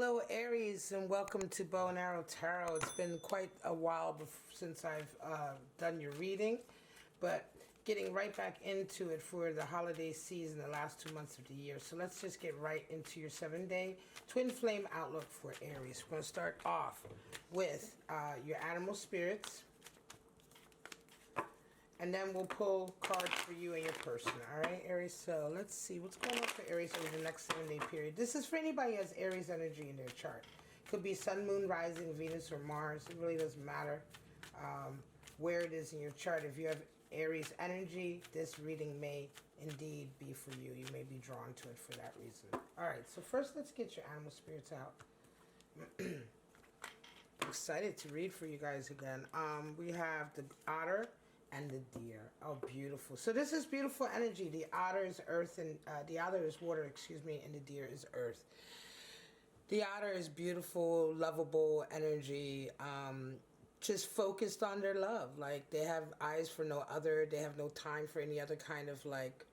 Hello Aries, and welcome to Bow and Arrow Tarot. It's been quite a while since I've done your reading, but getting right back into it for the holiday season, the last 2 months of the year. So let's just get right into your 7-day twin flame outlook for Aries. We're going to start off with your animal spirits, and then we'll pull cards for you and your person. All right, Aries? So let's see what's going on for Aries over the next 7-day period. This is for anybody who has Aries energy in their chart. Could be Sun, Moon, Rising, Venus, or Mars. It really doesn't matter where it is in your chart. If you have Aries energy, this reading may indeed be for you. You may be drawn to it for that reason. All right, so first let's get your animal spirits out. Excited to read for you guys again. We have the otter and the deer. Oh, beautiful. So this is beautiful energy. The otter is earth, and the otter is water, excuse me, and the deer is earth. The otter is beautiful, lovable energy, just focused on their love. Like, they have eyes for no other. They have no time for any other kind of, like,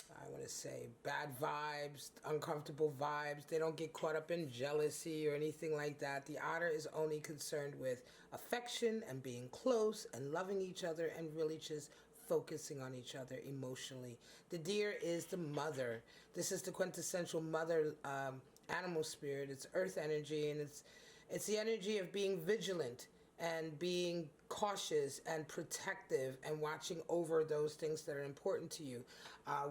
I want to say, bad vibes, uncomfortable vibes. They don't get caught up in jealousy or anything like that. The otter is only concerned with affection and being close and loving each other and really just focusing on each other emotionally. The deer is the mother. This is the quintessential mother animal spirit. It's earth energy, and it's the energy of being vigilant and being cautious and protective and watching over those things that are important to you.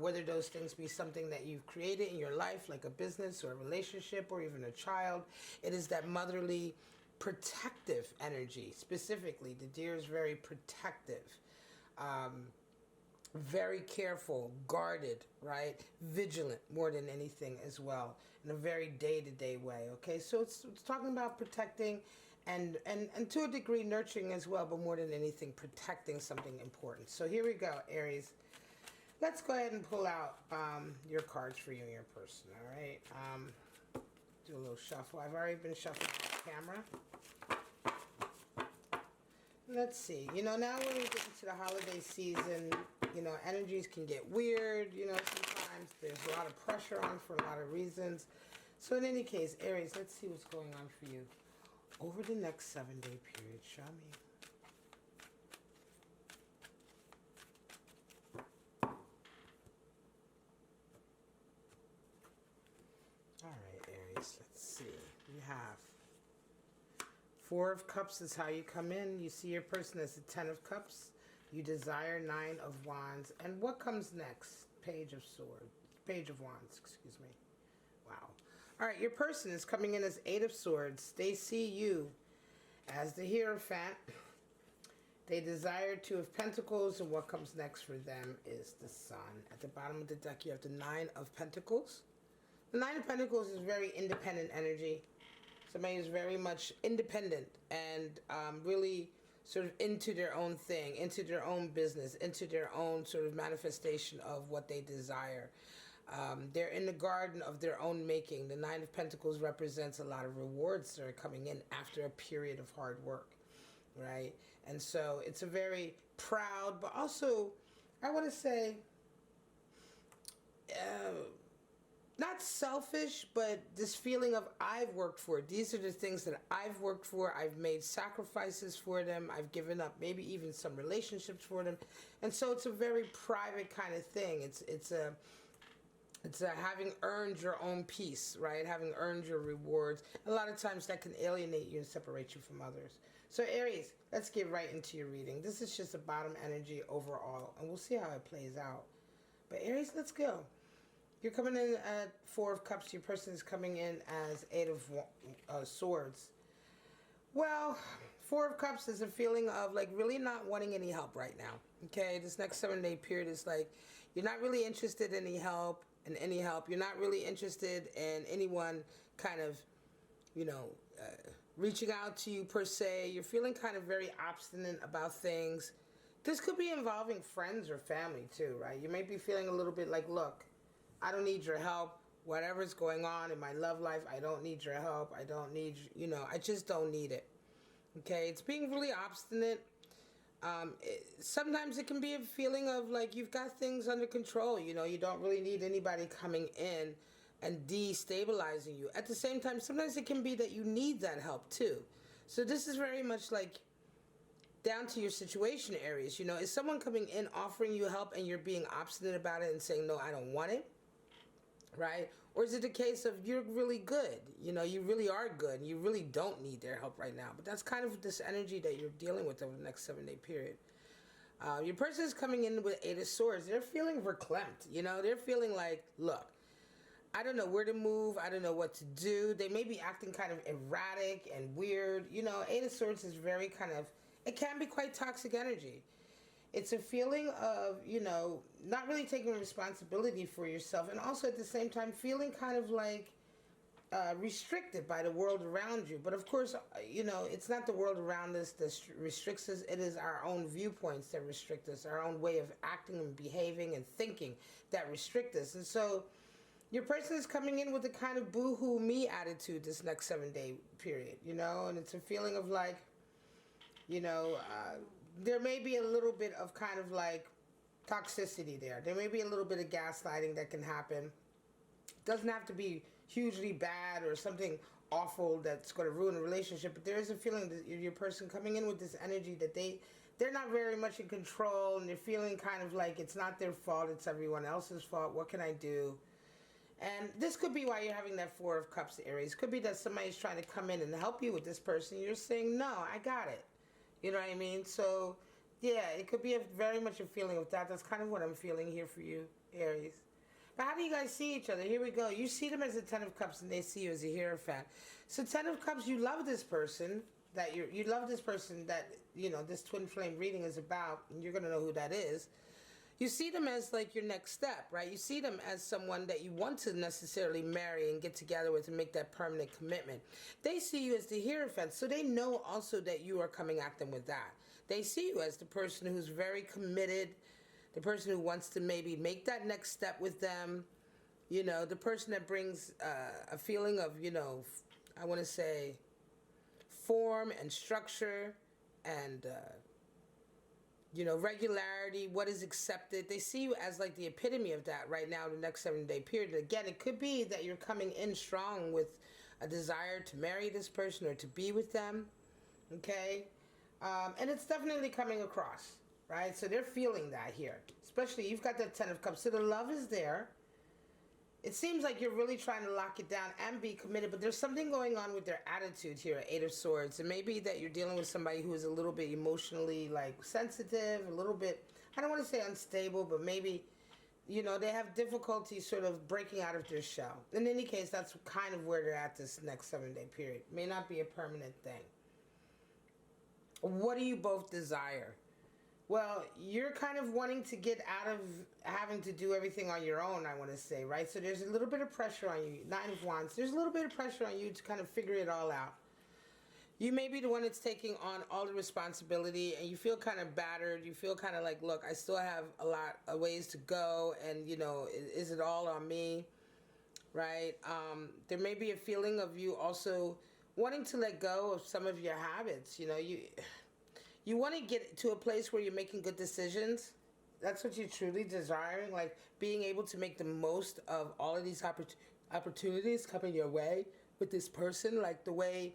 Whether those things be something that you've created in your life, like a business or a relationship or even a child, it is that motherly protective energy. Specifically, the deer is very protective. Very careful, guarded, right? Vigilant more than anything as well, in a very day-to-day way, okay? So it's talking about protecting and to a degree nurturing as well, but more than anything protecting something important. So here we go, Aries. Let's go ahead and pull out your cards for you and your person, all right? Do a little shuffle. I've already been shuffling on camera. Let's see. You know, now when we get into the holiday season, you know, energies can get weird. You know, sometimes there's a lot of pressure on for a lot of reasons. So in any case, Aries, let's see what's going on for you over the next 7-day period. Show me. All right, Aries, let's see. You have 4 of Cups is how you come in. You see your person as the 10 of Cups. You desire 9 of Wands. And what comes next? Page of Swords. Page of Wands, excuse me. Wow. All right, your person is coming in as 8 of Swords. They see you as the Hierophant. They desire 2 of Pentacles, and what comes next for them is the Sun. At the bottom of the deck, you have the 9 of Pentacles. The 9 of Pentacles is very independent energy. Somebody who's very much independent and really sort of into their own thing, into their own business, into their own sort of manifestation of what they desire. They're in the garden of their own making. The 9 of Pentacles represents a lot of rewards that are coming in after a period of hard work, right? And so it's a very proud, but also, I want to say, not selfish, but this feeling of I've worked for it. These are the things that I've worked for. I've made sacrifices for them. I've given up maybe even some relationships for them. And so it's a very private kind of thing. It's a having earned your own peace, right? Having earned your rewards. A lot of times that can alienate you and separate you from others. So Aries, let's get right into your reading. This is just a bottom energy overall, and we'll see how it plays out. But Aries, let's go. You're coming in at 4 of Cups. Your person is coming in as 8 of Swords. Well, 4 of Cups is a feeling of like really not wanting any help right now. Okay, this next 7-day period is like you're not really interested in any help. You're not really interested in anyone kind of, you know, reaching out to you per se. You're feeling kind of very obstinate about things. This could be involving friends or family too, right? You may be feeling a little bit like, look, I don't need your help. Whatever's going on in my love life, I don't need your help. I don't need, you know, I just don't need it. Okay, it's being really obstinate. Sometimes it can be a feeling of like you've got things under control. You know, you don't really need anybody coming in and destabilizing you. At the same time, sometimes it can be that you need that help too. So this is very much like down to your situation, Aries. You know, is someone coming in offering you help and you're being obstinate about it and saying, no, I don't want it? Right? Or is it a case of you're really good? You know, you really are good and you really don't need their help right now. But that's kind of this energy that you're dealing with over the next 7-day period. Your person is coming in with 8 of Swords. They're feeling verklempt. You know, they're feeling like, look, I don't know where to move. I don't know what to do. They may be acting kind of erratic and weird. You know, 8 of Swords is very kind of, it can be quite toxic energy. It's a feeling of, you know, not really taking responsibility for yourself, and also at the same time feeling kind of like restricted by the world around you. But of course, you know, it's not the world around us that restricts us. It is our own viewpoints that restrict us, our own way of acting and behaving and thinking that restrict us. And so your person is coming in with a kind of boo-hoo me attitude this next 7-day period, you know, and it's a feeling of like, you know, there may be a little bit of kind of like toxicity there. There may be a little bit of gaslighting that can happen. It doesn't have to be hugely bad or something awful that's going to ruin a relationship, but there is a feeling that your person coming in with this energy that they're not very much in control, and they're feeling kind of like it's not their fault, it's everyone else's fault. What can I do? And this could be why you're having that 4 of Cups, Aries. Could be that somebody's trying to come in and help you with this person. You're saying, no, I got it. You know what I mean? So, yeah, it could be very much a feeling of that. That's kind of what I'm feeling here for you, Aries. But how do you guys see each other? Here we go. You see them as a 10 of Cups, and they see you as a Hierophant. So 10 of Cups, you love this person. You love this person that, you know, this twin flame reading is about, and you're going to know who that is. You see them as like your next step, right? You see them as someone that you want to necessarily marry and get together with and make that permanent commitment. They see you as the Hierophant, so they know also that you are coming at them with that. They see you as the person who's very committed, the person who wants to maybe make that next step with them, you know, the person that brings a feeling of, you know, I want to say form and structure and you know, regularity, what is accepted. They see you as like the epitome of that right now in the next 7-day period. Again, it could be that you're coming in strong with a desire to marry this person or to be with them, okay? And it's definitely coming across, right? So they're feeling that here. Especially, you've got that 10 of Cups. So the love is there. It seems like you're really trying to lock it down and be committed, but there's something going on with their attitude here, 8 of Swords. It may be that you're dealing with somebody who is a little bit emotionally, like, sensitive, a little bit, I don't want to say unstable, but maybe, you know, they have difficulty sort of breaking out of their shell. In any case, that's kind of where they're at this next 7-day period. It may not be a permanent thing. What do you both desire? Well, you're kind of wanting to get out of having to do everything on your own, I want to say, right? So there's a little bit of pressure on you. 9 of Wands. There's a little bit of pressure on you to kind of figure it all out. You may be the one that's taking on all the responsibility, and you feel kind of battered. You feel kind of like, look, I still have a lot of ways to go, and, you know, is it all on me, right? There may be a feeling of you also wanting to let go of some of your habits. You know, you want to get to a place where you're making good decisions. That's what you're truly desiring, like being able to make the most of all of these opportunities coming your way with this person, like the way,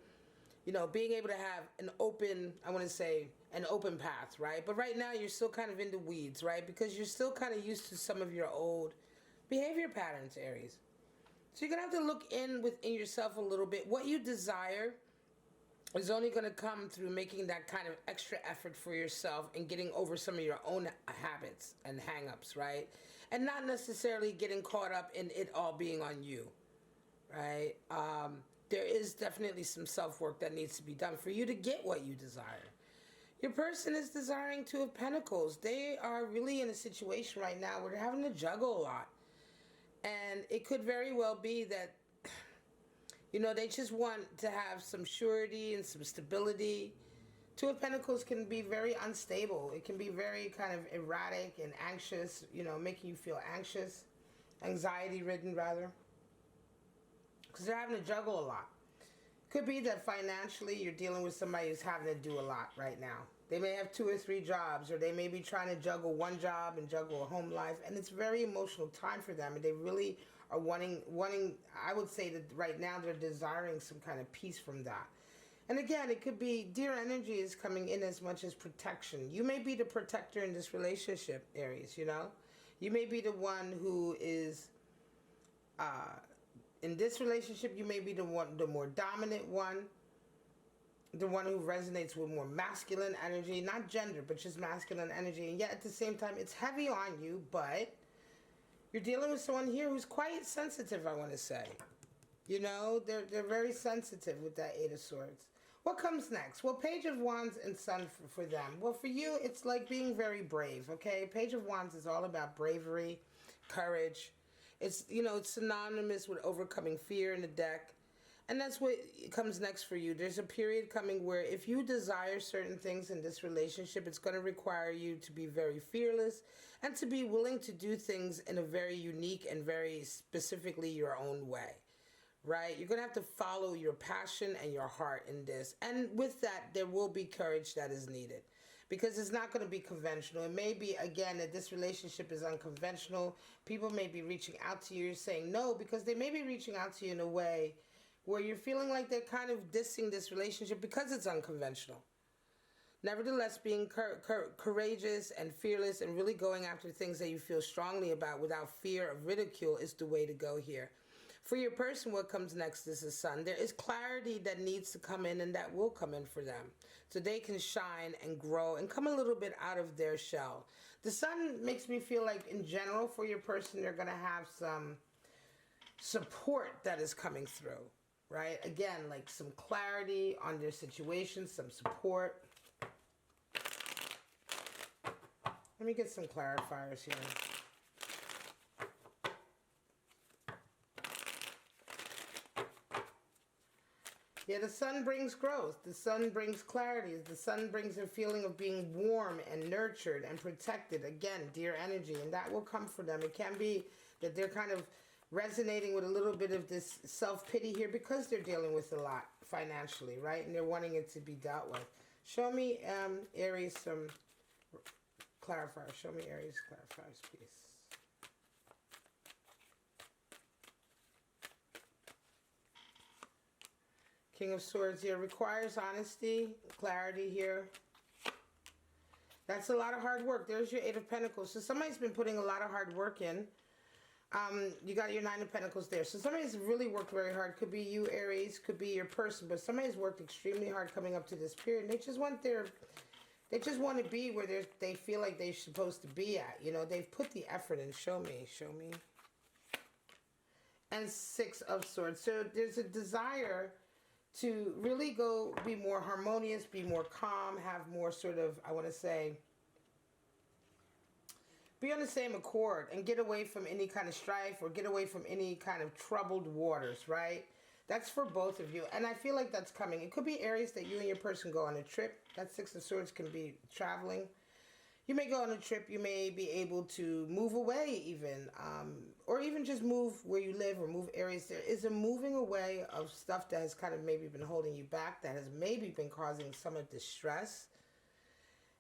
you know, being able to have an open, I want to say, an open path, right? But right now you're still kind of in the weeds, right? Because you're still kind of used to some of your old behavior patterns, Aries. So you're going to have to look within yourself a little bit. What you desire is only going to come through making that kind of extra effort for yourself and getting over some of your own habits and hang-ups, right? And not necessarily getting caught up in it all being on you, right? There is definitely some self-work that needs to be done for you to get what you desire. Your person is desiring 2 of Pentacles. They are really in a situation right now where they're having to juggle a lot. And it could very well be that, you know, they just want to have some surety and some stability. 2 of Pentacles can be very unstable. It can be very kind of erratic and anxious, you know, making you feel anxious, anxiety-ridden, rather. Because they're having to juggle a lot. Could be that financially you're dealing with somebody who's having to do a lot right now. They may have 2 or 3 jobs, or they may be trying to juggle one job and juggle a home life. And it's a very emotional time for them. And they really are wanting, I would say that right now they're desiring some kind of peace from that. And again, it could be dear energy is coming in as much as protection. You may be the protector in this relationship, Aries, you know? You may be the one who is, in this relationship, you may be the more dominant one, the one who resonates with more masculine energy, not gender, but just masculine energy. And yet at the same time, it's heavy on you, but you're dealing with someone here who's quite sensitive, I want to say. You know, they're very sensitive with that Eight of Swords. What comes next? Well, Page of Wands and Sun for them. Well, for you, it's like being very brave, okay? Page of Wands is all about bravery, courage. It's, you know, it's synonymous with overcoming fear in the deck. And that's what comes next for you. There's a period coming where if you desire certain things in this relationship, it's going to require you to be very fearless and to be willing to do things in a very unique and very specifically your own way. Right? You're going to have to follow your passion and your heart in this. And with that, there will be courage that is needed. Because it's not going to be conventional. It may be, again, that this relationship is unconventional. People may be reaching out to you. You're saying no, because they may be reaching out to you in a way where you're feeling like they're kind of dissing this relationship because it's unconventional. Nevertheless, being courageous and fearless and really going after things that you feel strongly about without fear of ridicule is the way to go here. For your person, what comes next is the Sun. There is clarity that needs to come in, and that will come in for them. So they can shine and grow and come a little bit out of their shell. The Sun makes me feel like, in general, for your person, they're going to have some support that is coming through, right? Again, like some clarity on their situation, some support. Let me get some clarifiers here. Yeah, the Sun brings growth. The Sun brings clarity. The Sun brings a feeling of being warm and nurtured and protected. Again, dear energy. And that will come for them. It can be that they're kind of resonating with a little bit of this self-pity here because they're dealing with a lot financially, right? And they're wanting it to be dealt with. Show me, Aries, some clarifiers. Show me Aries clarifiers, please. King of Swords here requires honesty, clarity here. That's a lot of hard work. There's your Eight of Pentacles. So somebody's been putting a lot of hard work in. You got your Nine of Pentacles there. So somebody's really worked very hard. Could be you, Aries. Could be your person. But somebody's worked extremely hard coming up to this period. And they just want they just want to be where they feel like they're supposed to be at. You know, they've put the effort in. Show me. Show me. And Six of Swords. So there's a desire to really go be more harmonious, be more calm, have more sort of, I want to say, be on the same accord and get away from any kind of strife or get away from any kind of troubled waters, right? That's for both of you. And I feel like that's coming. It could be Aries that you and your person go on a trip. That Six of Swords can be traveling. You may go on a trip. You may be able to move away even, or even just move where you live or move areas. There is a moving away of stuff that has kind of maybe been holding you back, that has maybe been causing some of the stress.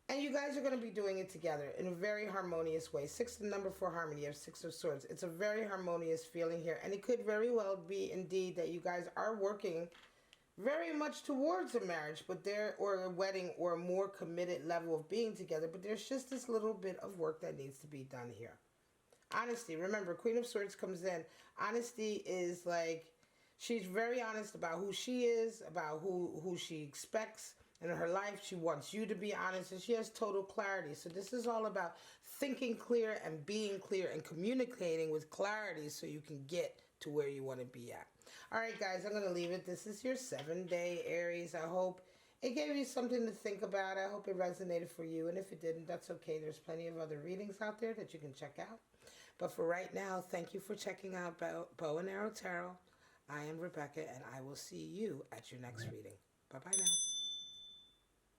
And you guys are going to be doing it together in a very harmonious way. Six, the number for harmony. You have Six of Swords. It's a very harmonious feeling here. And it could very well be indeed that you guys are working very much towards a marriage, or a wedding, or a more committed level of being together. But there's just this little bit of work that needs to be done here. Honesty. Remember, Queen of Swords comes in. Honesty is like, she's very honest about who she is, about who she expects in her life. She wants you to be honest, and she has total clarity. So this is all about thinking clear and being clear and communicating with clarity so you can get to where you want to be at. All right, guys, I'm going to leave it. This is your 7-day Aries. I hope it gave you something to think about. I hope it resonated for you. And if it didn't, that's okay. There's plenty of other readings out there that you can check out. But for right now, thank you for checking out Bow and Arrow Tarot. I am Rebecca, and I will see you at your next reading. Bye-bye now.